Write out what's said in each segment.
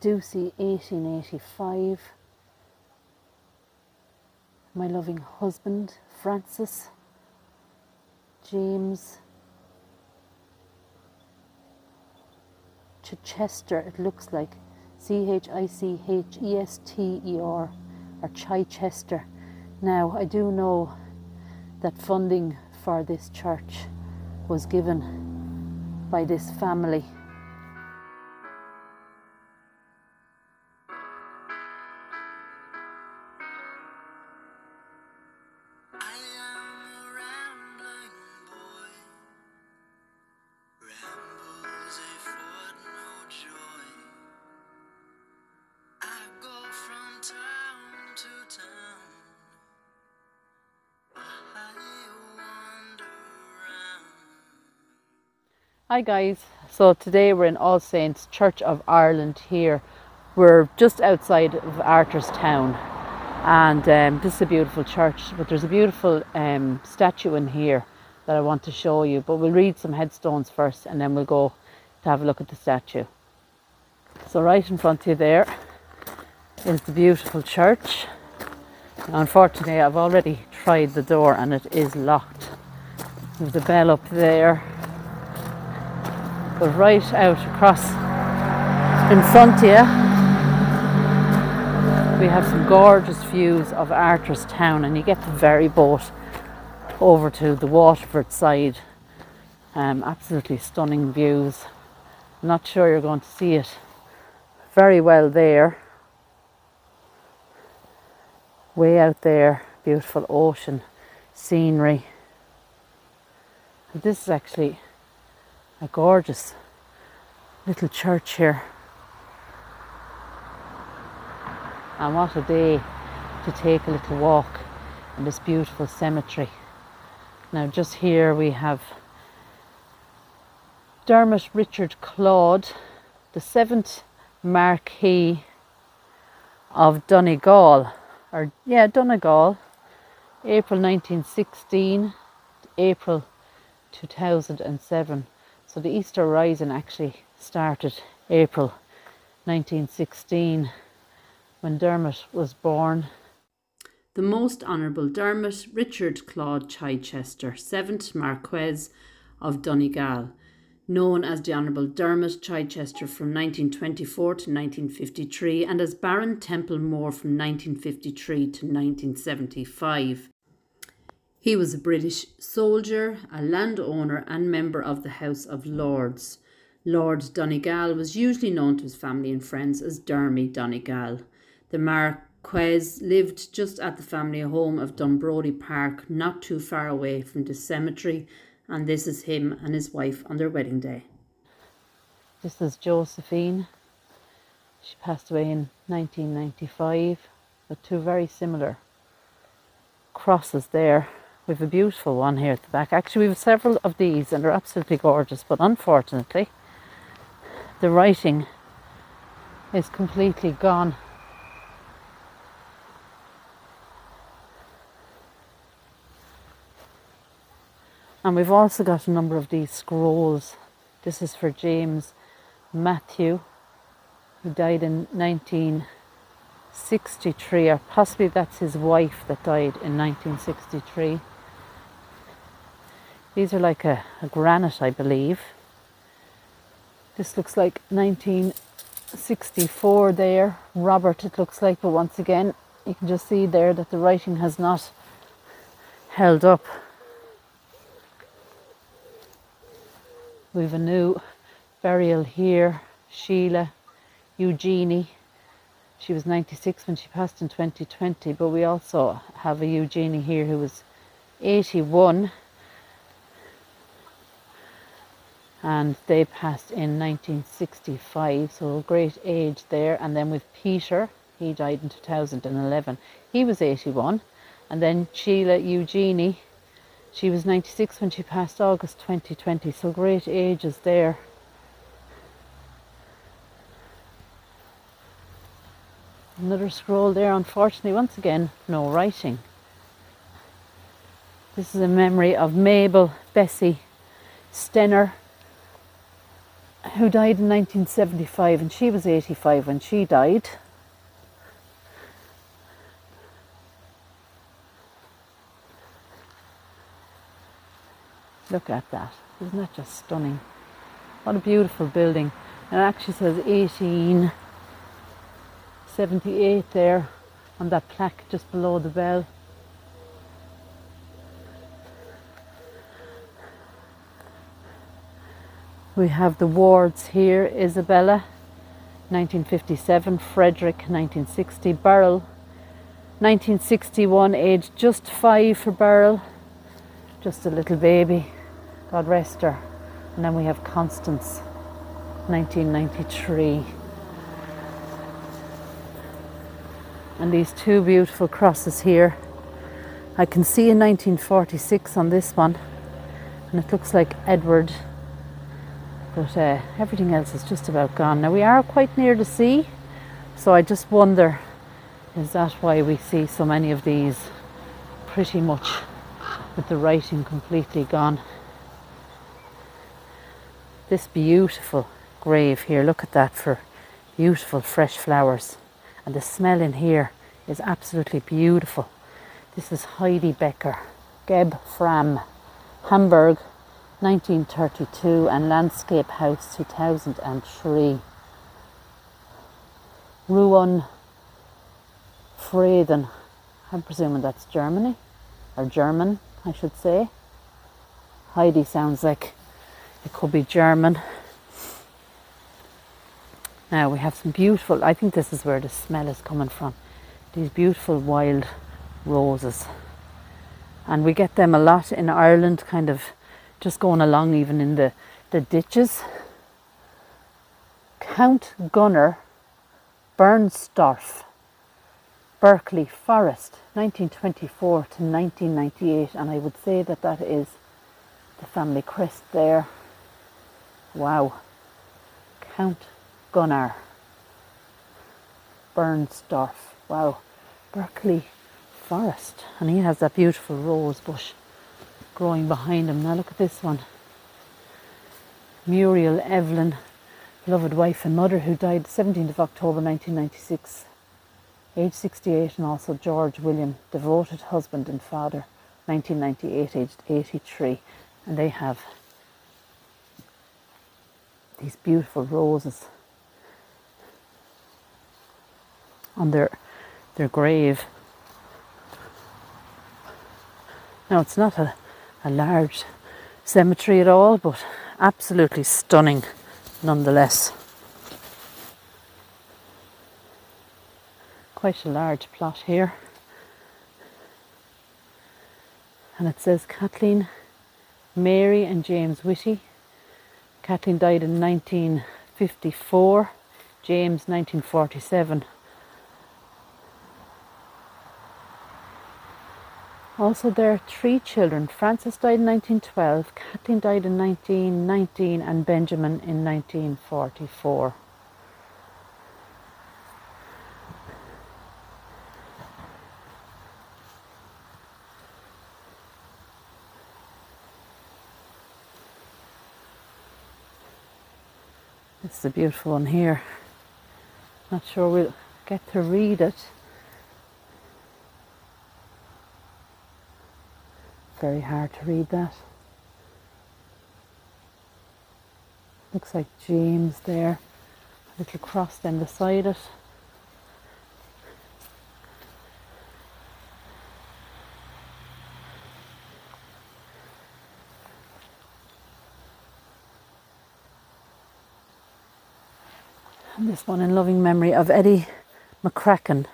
do see 1885. My loving husband, Francis, James, Chichester, it looks like, Chichester, or Chichester. Now, I do know that funding for this church was given by this family. Hi guys, so today we're in All Saints Church of Ireland here. We're just outside of Arthurstown, and this is a beautiful church, but there's a beautiful statue in here that I want to show you, but we'll read some headstones first and then we'll go to have a look at the statue. So right in front of you there is the beautiful church. Now, unfortunately, I've already tried the door and it is locked. There's a bell up there. But right out across in front of you, we have some gorgeous views of Arthurstown, and you get the ferry boat over to the Waterford side. Absolutely stunning views. I'm not sure you're going to see it very well there. Way out there, beautiful ocean scenery. And this is actually a gorgeous little church here, and what a day to take a little walk in this beautiful cemetery. Now just here we have Dermot Richard Claude, the 7th Marquis of Donegal, Donegal, April 1916 to April 2007. So the Easter Rising actually started April 1916 when Dermot was born. The Most Honourable Dermot Richard Claude Chichester, 7th Marquess of Donegal, known as the Honourable Dermot Chichester from 1924 to 1953 and as Baron Templemore from 1953 to 1975. He was a British soldier, a landowner and member of the House of Lords. Lord Donegal was usually known to his family and friends as Dermy Donegal. The Marquess lived just at the family home of Dunbrody Park, not too far away from the cemetery, and this is him and his wife on their wedding day. This is Josephine. She passed away in 1995, with two very similar crosses there. We have a beautiful one here at the back. Actually, we have several of these and they're absolutely gorgeous, but unfortunately, the writing is completely gone. And we've also got a number of these scrolls. This is for James Matthew, who died in 1963, or possibly that's his wife that died in 1963. These are like a granite, I believe. This looks like 1964 there. Robert, it looks like, but once again, you can just see there that the writing has not held up. We have a new burial here. Sheila Eugenie. She was 96 when she passed in 2020, but we also have a Eugenie here who was 81. And they passed in 1965, so a great age there. And then with Peter, he died in 2011. He was 81. And then Sheila Eugenie, she was 96 when she passed August 2020, so great ages there. Another scroll there, unfortunately, once again, no writing. This is a memory of Mabel Bessie Stenner, who died in 1975, and she was 85 when she died. Look at that. Isn't that just stunning? What a beautiful building. And it actually says 1878 there on that plaque just below the bell. We have the wards here: Isabella, 1957, Frederick, 1960, Beryl, 1961, aged just 5 for Beryl, just a little baby, God rest her. And then we have Constance, 1993. And these two beautiful crosses here. I can see a 1946 on this one, and it looks like Edward. But everything else is just about gone. Now we are quite near the sea, so I just wonder, is that why we see so many of these pretty much with the writing completely gone? This beautiful grave here, look at that, for beautiful fresh flowers. And the smell in here is absolutely beautiful. This is Heidi Becker, Geb Fram, Hamburg, 1932, and Landscape House, 2003. Ruan Freden, I'm presuming that's Germany, or German, I should say. Heidi sounds like it could be German. Now we have some beautiful, I think this is where the smell is coming from, these beautiful wild roses. And we get them a lot in Ireland, kind of just going along even in the ditches. Count Gunnar Bernstorff, Berkeley Forest, 1924 to 1998, and I would say that that is the family crest there. Wow. Count Gunnar Bernstorff. Wow. Berkeley Forest. And he has that beautiful rose bush growing behind him. Now look at this one. Muriel Evelyn, beloved wife and mother, who died 17th of October 1996, age 68, and also George William, devoted husband and father, 1998, aged 83. And they have these beautiful roses on their grave. Now it's not a large cemetery at all, but absolutely stunning nonetheless. Quite a large plot here. And it says Kathleen, Mary and James Whitty. Kathleen died in 1954, James 1947. Also there are 3 children. Frances died in 1912, Kathleen died in 1919, and Benjamin in 1944. This is a beautiful one here. Not sure we'll get to read it. Very hard to read that. Looks like James there. A little cross then beside it. And this one in loving memory of Eddie McCracken,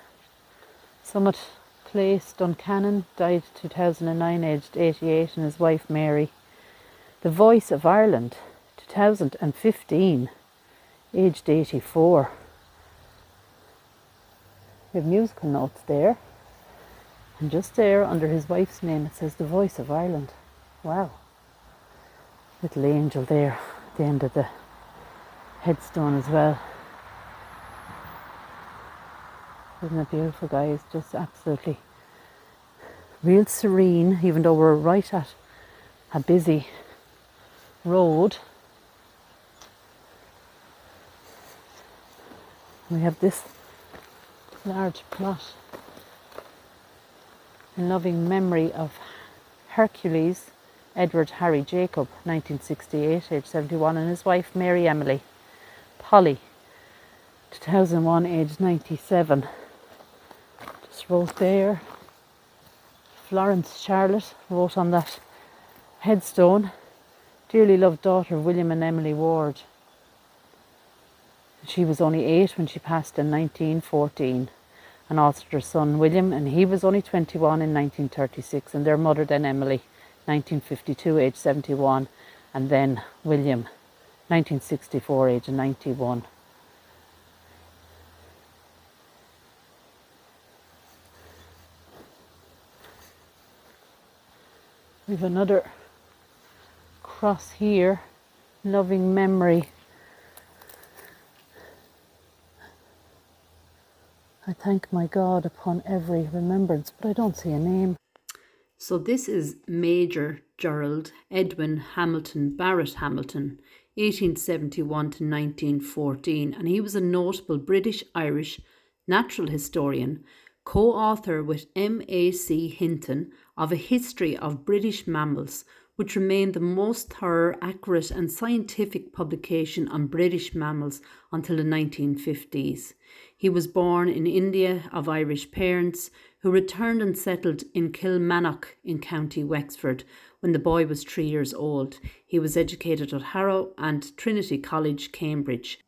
Summit Place, Duncannon, died 2009, aged 88, and his wife Mary. The Voice of Ireland, 2015, aged 84. We have musical notes there, and just there under his wife's name it says The Voice of Ireland. Wow. Little angel there at the end of the headstone as well. Isn't it beautiful, guys? Just absolutely real serene, even though we're right at a busy road. We have this large plot in loving memory of Hercules Edward Harry Jacob, 1968, age 71, and his wife Mary Emily Polly, 2001, age 97. Just wrote there. Florence Charlotte wrote on that headstone, dearly loved daughter of William and Emily Ward. She was only 8 when she passed in 1914. And also their son William, and he was only 21 in 1936, and their mother then Emily, 1952, age 71, and then William, 1964, age 91. We have another cross here, loving memory. I thank my God upon every remembrance, but I don't see a name. So this is Major Gerald Edwin Hamilton Barrett Hamilton, 1871 to 1914, and he was a notable British-Irish natural historian, co-author with M.A.C. Hinton of A History of British Mammals, which remained the most thorough, accurate and scientific publication on British mammals until the 1950s. He was born in India of Irish parents who returned and settled in Kilmarnock in County Wexford when the boy was 3 years old. He was educated at Harrow and Trinity College, Cambridge.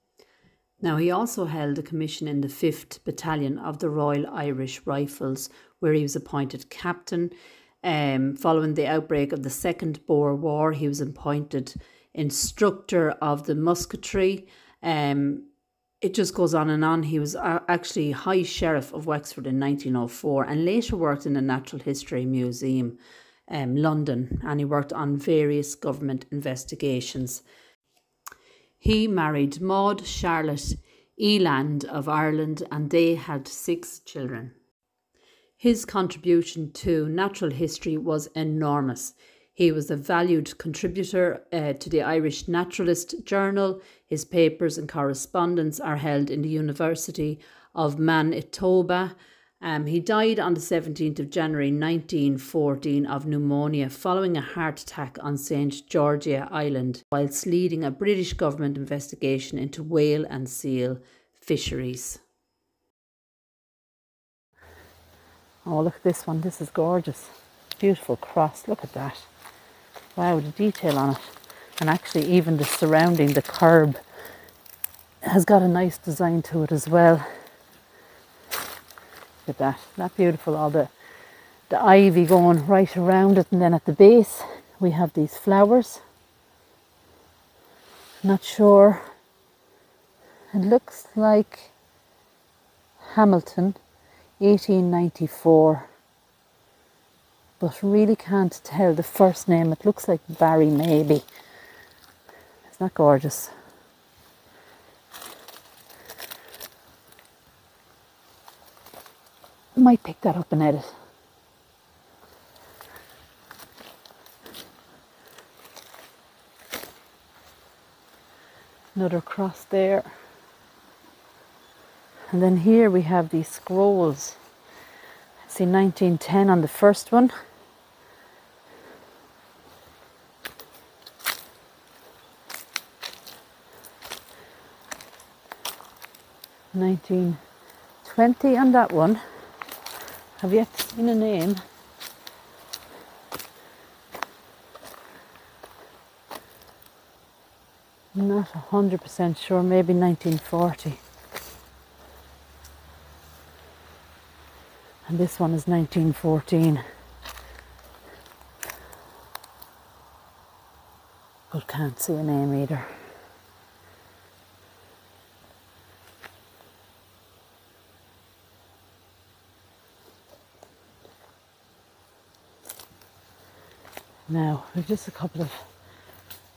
Now, he also held a commission in the 5th Battalion of the Royal Irish Rifles, where he was appointed captain. Following the outbreak of the Second Boer War, he was appointed instructor of the musketry. It just goes on and on. He was actually High Sheriff of Wexford in 1904 and later worked in the Natural History Museum, London, and he worked on various government investigations. He married Maud Charlotte Eland of Ireland, and they had 6 children. His contribution to natural history was enormous. He was a valued contributor to the Irish Naturalist Journal. His papers and correspondence are held in the University of Manitoba. He died on the 17th of January 1914 of pneumonia following a heart attack on St. Georgia Island whilst leading a British government investigation into whale and seal fisheries. Oh, look at this one. This is gorgeous. Beautiful cross. Look at that. Wow, the detail on it. And actually even the surrounding, the curb, has got a nice design to it as well. Look at that. Isn't that beautiful? All the ivy going right around it. And then at the base, we have these flowers. Not sure. It looks like Hamilton, 1894. But really can't tell the first name. It looks like Barry maybe. Isn't that gorgeous? Might pick that up and edit. Another cross there. And then here we have these scrolls. See 1910 on the first one. $1920 on that one. Have yet seen a name. I'm not 100% sure, maybe 1940. And this one is 1914. But can't see a name either. Now, we've just a couple of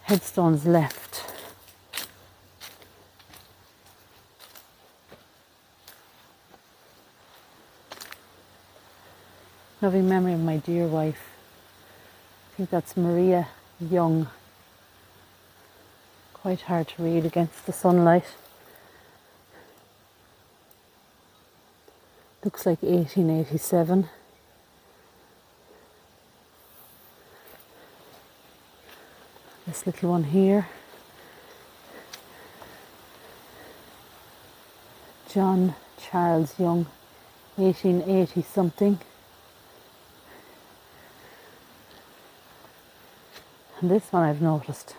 headstones left. Loving memory of my dear wife. I think that's Maria Young. Quite hard to read against the sunlight. Looks like 1887. This little one here. John Charles Young, 1880 something. And this one I've noticed.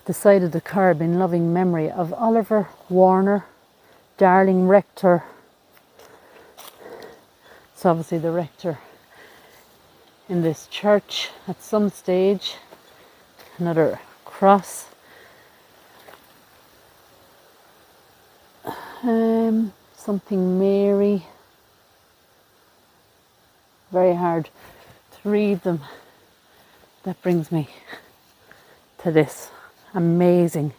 The side of the curb in loving memory of Oliver Warner, Darling rector. It's obviously the rector in this church at some stage. Another cross. Something Mary. Very hard to read them. That brings me to this amazing,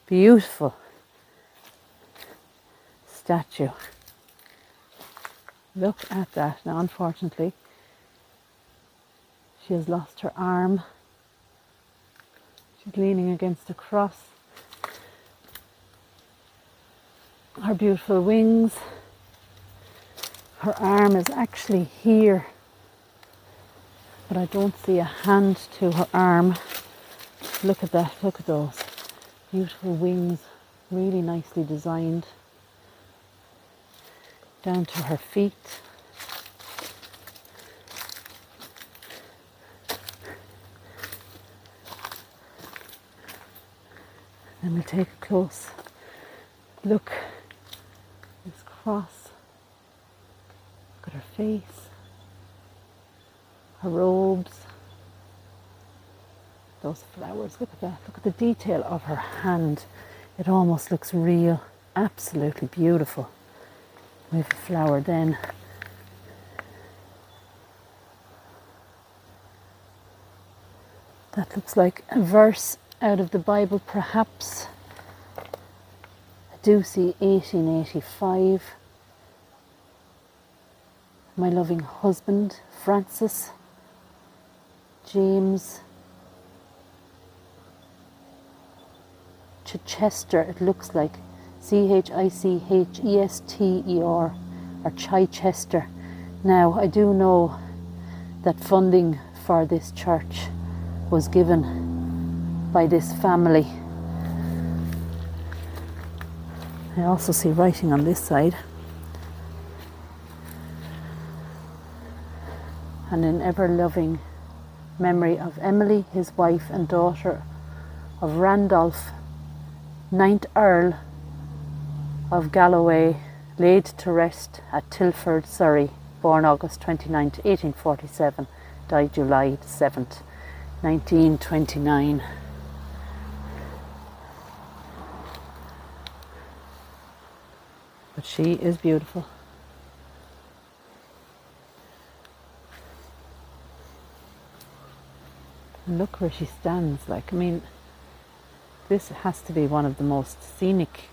beautiful statue. Look at that. Now, unfortunately, she has lost her arm. She's leaning against a cross. Her beautiful wings. Her arm is actually here, but I don't see a hand to her arm. Look at that, look at those beautiful wings, really nicely designed. Down to her feet. Then we'll take a close look. This cross. Look at her face. Her robes. Those flowers, look at that. Look at the detail of her hand. It almost looks real. Absolutely beautiful. We have a flower then. That looks like a verse out of the Bible, perhaps. I do see 1885. My loving husband, Francis, James, Chichester, it looks like. Chichester, or Chichester. Now, I do know that funding for this church was given by this family. I also see writing on this side. And in ever-loving memory of Emily, his wife and daughter, of Randolph, 9th Earl of Galloway, laid to rest at Tilford, Surrey, born August 29th, 1847, died July 7th, 1929. But she is beautiful. And look where she stands. Like, I mean, this has to be one of the most scenic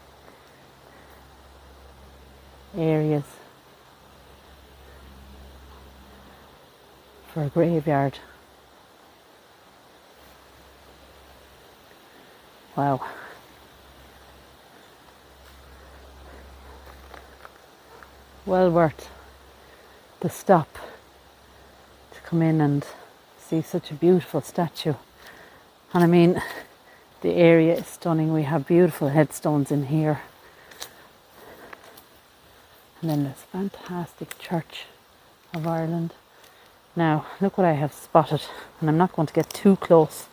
areas for a graveyard. Wow. Well worth the stop to come in and see such a beautiful statue. And I mean, the area is stunning. We have beautiful headstones in here. And then this fantastic Church of Ireland. Now, look what I have spotted. And I'm not going to get too close.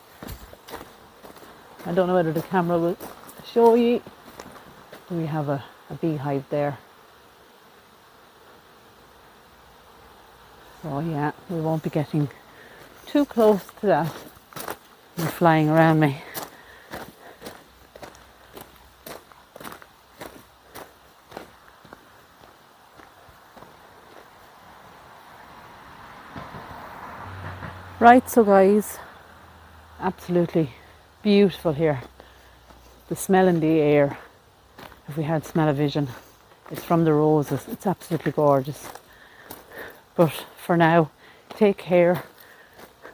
I don't know whether the camera will show you. We have a beehive there. So yeah, we won't be getting too close to that. They're flying around me. Right, so guys, absolutely beautiful here. The smell in the air, if we had smell-o-vision, it's from the roses. It's absolutely gorgeous. But for now, take care,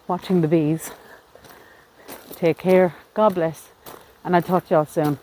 watching the bees. Take care, God bless, and I'll talk to you all soon.